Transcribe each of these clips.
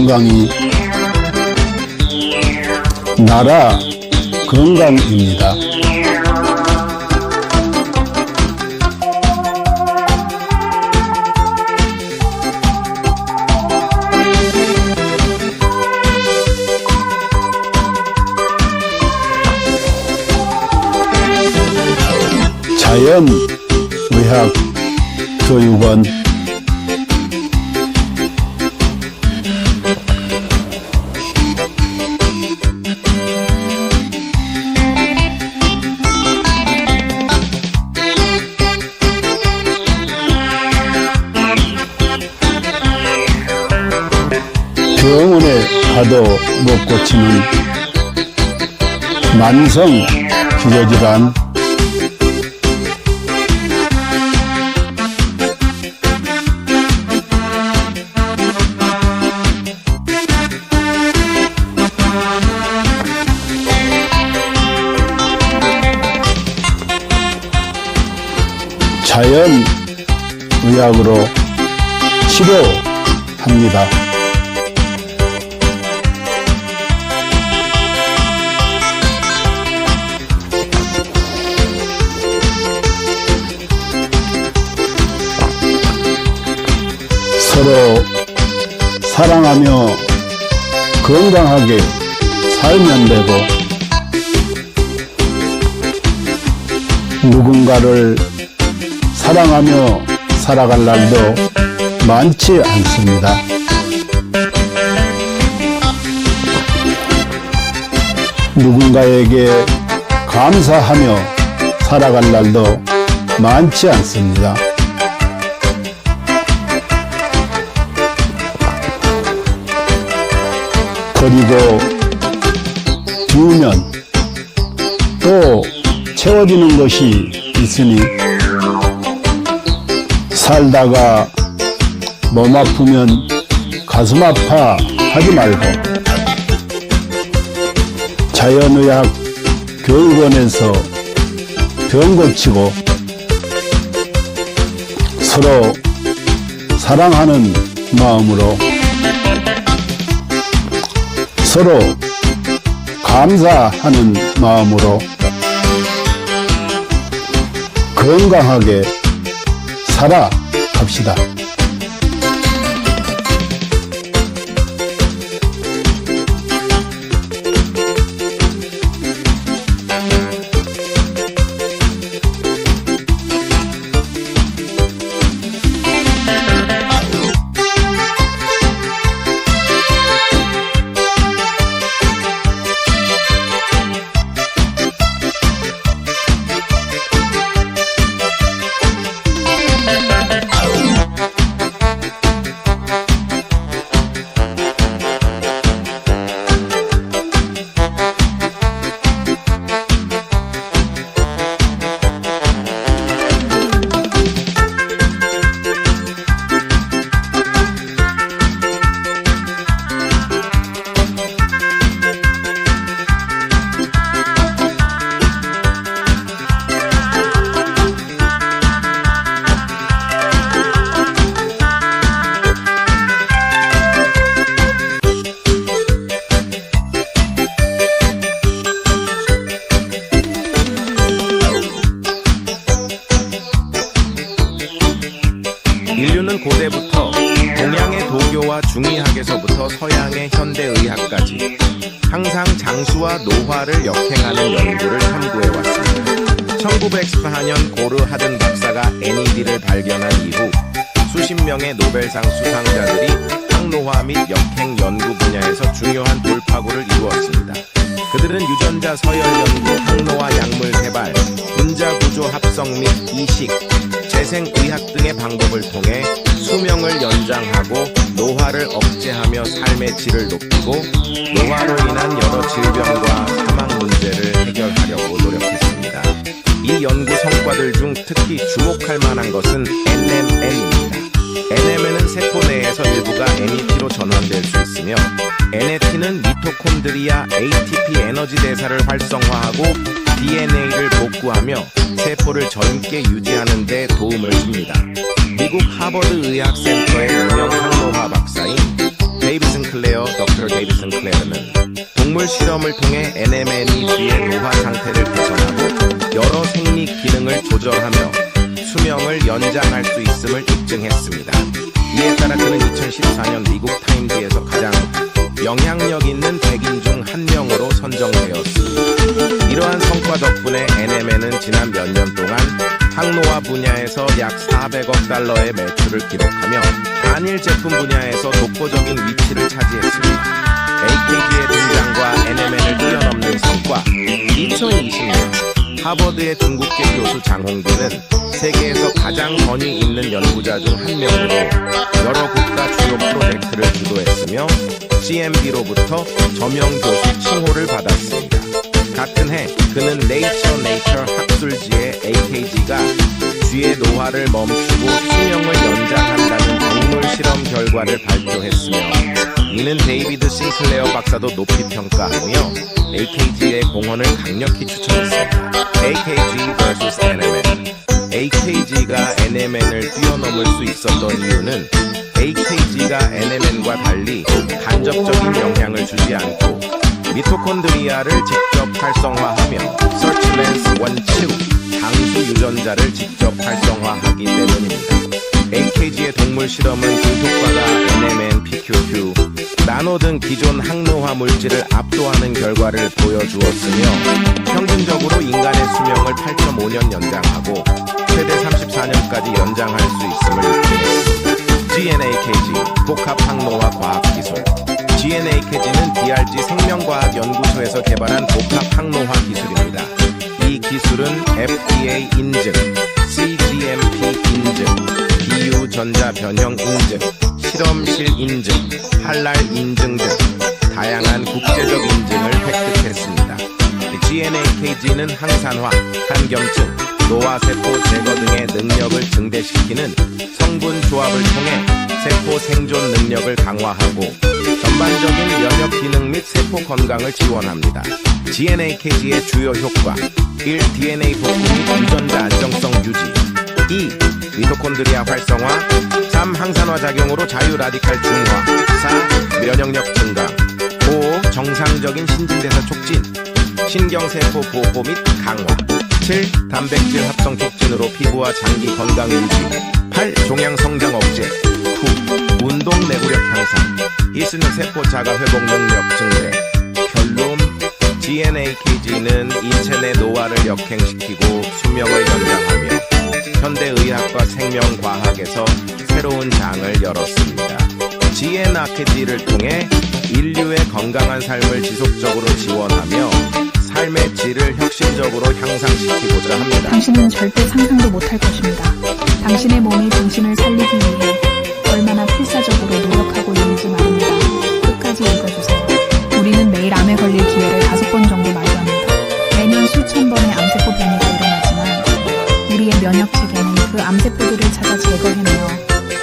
건강이 나라 건강입니다. 자연의학교육원 병원에 가도 못 고치는 만성 기저질환, 자연의학으로 치료합니다. 서로 사랑하며 건강하게 살면 되고, 누군가를 사랑하며 살아갈 날도 많지 않습니다. 누군가에게 감사하며 살아갈 날도 많지 않습니다. 그리고 비우면 또 채워지는 것이 있으니, 살다가 몸 아프면 가슴 아파 하지 말고 자연의학 교육원에서 병 고치고 서로 사랑하는 마음으로, 서로 감사하는 마음으로 건강하게 살아갑시다. 인류는 고대부터 동양의 도교와 중의학에서부터 서양의 현대의학까지 항상 장수와 노화를 역행하는 연구를 탐구해왔습니다. 1914년 고르 하든 박사가 NAD를 발견한 이후 수십 명의 노벨상 수상자들이 항노화 및 역행 연구 분야에서 중요한 돌파구를 이루었습니다. 그들은 유전자 서열 연구, 항노화 약물 개발, 분자 구조 합성 및 이식, 재생의학 등의 방법을 통해 수명을 연장하고 노화를 억제하며 삶의 질을 높이고 노화로 인한 여러 질병과 사망 문제를 해결하려고 노력했습니다. 이 연구 성과들 중 특히 주목할 만한 것은 NMN입니다. NMN은 세포 내에서 일부가 NET로 전환될 수 있으며, NAT는 미토콘드리아 ATP 에너지 대사를 활성화하고 DNA를 복구하며 세포를 젊게 유지하는 데 도움을 줍니다. 미국 하버드 의학센터의 유명 항노화 박사인 데이비드 싱클레어, Dr. 데이비드 싱클레어는 동물 실험을 통해 NMN이 쥐의 노화 상태를 개선하고 여러 생리 기능을 조절하며 수명을 연장할 수 있음을 입증했습니다. 이에 따라 그는 2014년 미국 타임즈에서 가장 영향력 있는 100인 중 한 명으로 선정되었습니다. 이러한 성과 덕분에 NMN은 지난 몇 년 동안 항노화 분야에서 약 400억 달러의 매출을 기록하며 단일 제품 분야에서 독보적인 위치를 차지했습니다. AKG의 등장과 NMN을 뛰어넘는 성과. 2020년 하버드의 중국계 교수 장홍규는 세계에서 가장 권위 있는 연구자 중 한 명으로 여러 국가 주요 프로젝트를 주도했으며 CMB로부터 저명 교수 칭호를 받았습니다. 같은 해 그는 네이처 학술지에 AKG가 쥐의 노화를 멈추고 수명을 연장한다는 동물 실험 결과를 발표했으며 이는 데이비드 싱클레어 박사도 높이 평가하며 AKG의 공헌을 강력히 추천했습니다. AKG vs NMN. AKG가 NMN을 뛰어넘을 수 있었던 이유는 AKG가 NMN과 달리 간접적인 영향을 주지 않고 미토콘드리아를 직접 활성화하며 서치렌스 원칙 당수 유전자를 직접 활성화하기 때문입니다. AKG의 동물 실험은 중토과가 NMN, PQQ, 나노 등 기존 항노화 물질을 압도하는 결과를 보여주었으며 평균적으로 인간의 수명을 8.5년 연장하고 최대 34년까지 연장할 수 있음을 입증했습니다. GNAKG, 복합항노화 과학기술. GNAKG는 DRG 생명과학연구소에서 개발한 복합항노화 기술입니다. 이 기술은 FDA 인증, CGMP 인증, 비유전자 변형 인증, 실험실 인증, 할랄 인증 등 다양한 국제적 인증을 획득했습니다. GNAKG는 항산화, 항경증, 노화세포 제거 등의 능력을 증대시키는 성분 조합을 통해 세포 생존 능력을 강화하고 전반적인 면역 기능 및 세포 건강을 지원합니다. GNAKG의 주요 효과 1. DNA 복구 및 유전자 안정성 유지 2. 미토콘드리아 활성화 3. 항산화 작용으로 자유 라디칼 중화 4. 면역력 증강 5. 정상적인 신진대사 촉진 신경세포 보호 및 강화 7. 단백질 합성 촉진으로 피부와 장기 건강 유지 8. 종양 성장 억제 9. 운동 내구력 향상 이스는 세포 자가 회복 능력 증대 결론 GNAKG는 인체 내 노화를 역행시키고 수명을 연장하며 현대의학과 생명과학에서 새로운 장을 열었습니다. GNAKG를 통해 인류의 건강한 삶을 지속적으로 지원하며 삶의 질을 혁신적으로 향상시키고자 합니다. 당신은 절대 상상도 못할 것입니다. 당신의 몸이 당신을 살리기 위해 얼마나 필사적으로 노력하고 있는지 말입니다. 끝까지 읽어주세요. 우리는 매일 암에 걸릴 기회를 5번 정도 맞이합니다. 매년 수천 번의 암세포 변이가 일어나지만 우리의 면역 체계는 그 암세포들을 찾아 제거해내어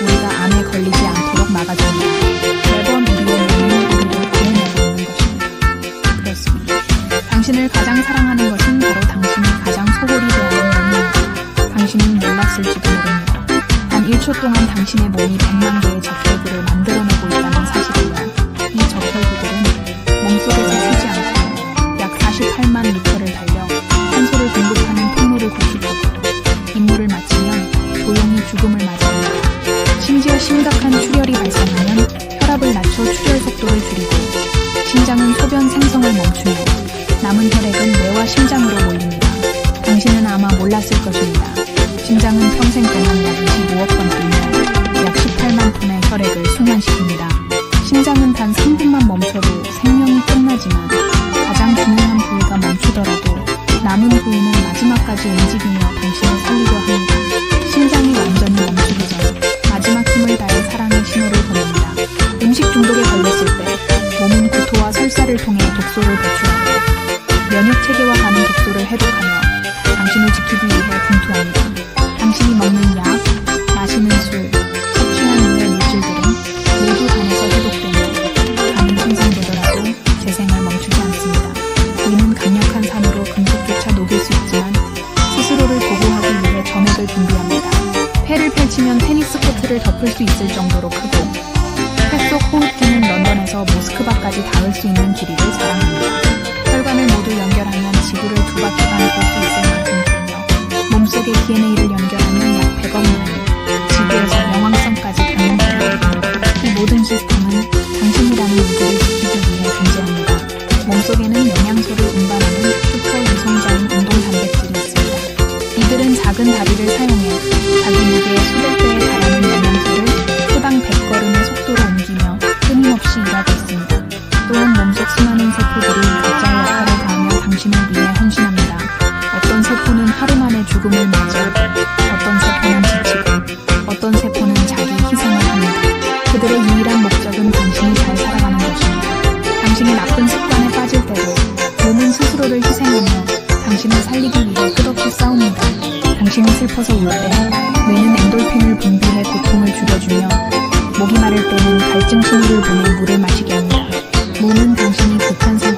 우리가 암에 걸리지 않도록 막아줍니다. 매번 우리의 몸이 우리를 구해내고 있는 것입니다. 그렇습니다. 당신을 가장 사랑하는 것은 바로 당신이 가장 소홀히 대하는 몸입니다. 당신은 몰랐을지도 모릅니다. 단 1초 동안 당신의 몸이 100만 개의 적혈구를 만들어내고 있다는 사실을요. 이 적혈구들은 몸속에서 쉬지 않고 약 48만 리터를 달려 산소를 공급하는 통로를 구축하고 임무를 마치면 조용히 죽음을 맞이합니다. 심지어 심각한 출혈이 발생하면 혈압을 낮춰 출혈 속도를 줄이고 심장은 소변 생성을 멈추며 남은 혈액은 뇌와 심장으로 몰립니다. 당신은 아마 몰랐을 것입니다. 심장은 평생 동안 약 25억 번 뛰며 약 18만 톤의 혈액을 순환시킵니다. 심장은 단 3분만 멈춰도 생명이 끝나지만 가장 중요한 부위가 멈추더라도 남은 부위는 마지막까지 움직이며 당신을 살리려 합니다. 심장이 완전히 멈추기 전 마지막 힘을 다해 사랑의 신호를 보냅니다. 음식 중독에 걸렸을 때 몸은 구토와 설사를 통해 독소를 배출하고 면역 체계와 가는 독소를 해독하며 당신을 지키기 위해 분투합니다. 당신이 먹는 약, 마시는 술, 섭취한 후의 물질들은 모두 간에서 해독되며 간이 손상되더라도 재생을 멈추지 않습니다. 우리는 강력한 산으로 금속조차 녹일 수 있지만 스스로를 보호하기 위해 점액을 분비합니다. 폐를 펼치면 테니스 코트를 덮을 수 있을 정도로 크고 폐속 호흡기는 런던에서 모스크바까지 닿을 수 있는 길이를 자랑합니다. 혈관을 모두 연결하면 지구를 두 바퀴만 돌 수 있을 만큼 길며 몸속의 DNA를 연결하면 약 100억 마일, 지구에서 영왕성까지 닿는 길입니다. 이 모든 시스템은 당신이라는 무기를 지키기 위해 존재합니다. 몸속에는 영양소를 운반하는 슈퍼 유성자인 운동 단백질이 있습니다. 이들은 작은 다리를 사용해 자기 무게의 수백 배에 달하는 영양소를 초당 100걸음의 속도로 옮기며 끊임없이 일하고 있습니다. 또한 몸속 수많은 세포들이 각자의 역할을 다하며 당신을 위해 헌신합니다. 어떤 세포는 하루 만에 죽음을 맞아, 어떤 세포는 지치고, 어떤 세포는 자기 희생을 합니다. 그들의 유일한 목적은 당신이 잘 살아가는 것입니다. 당신이 나쁜 습관에 빠질 때도 몸은 스스로를 희생하며 당신을 살리기 위해 끝없이 싸웁니다. 당신이 슬퍼서 울 때 뇌는 엔돌핀을 분비해 고통을 줄여주며 목이 마를 때는 갈증 신호를 보내 물을 마시게 합니다. 몸은 당신이 불편 상태에